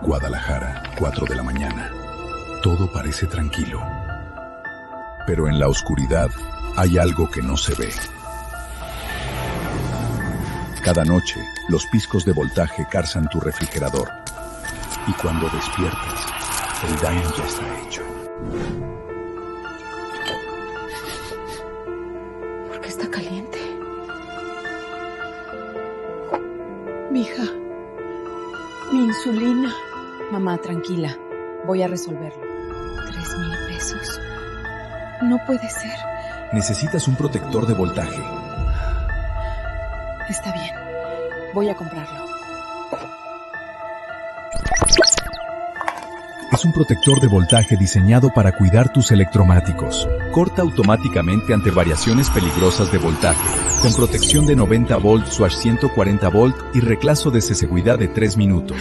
Guadalajara, 4 de la mañana. Todo parece tranquilo. Pero en la oscuridad hay algo que no se ve. Cada noche, los picos de voltaje carzan tu refrigerador. Y cuando despiertas, el daño ya está hecho. ¿Por qué está caliente? Mija, mi insulina. Mamá, tranquila. Voy a resolverlo. 3,000 pesos. No puede ser. Necesitas un protector de voltaje. Está bien. Voy a comprarlo. Es un protector de voltaje diseñado para cuidar tus electrodomésticos. Corta automáticamente ante variaciones peligrosas de voltaje, con protección de 90 volts/140 volt y reclaso de seguridad de 3 minutos.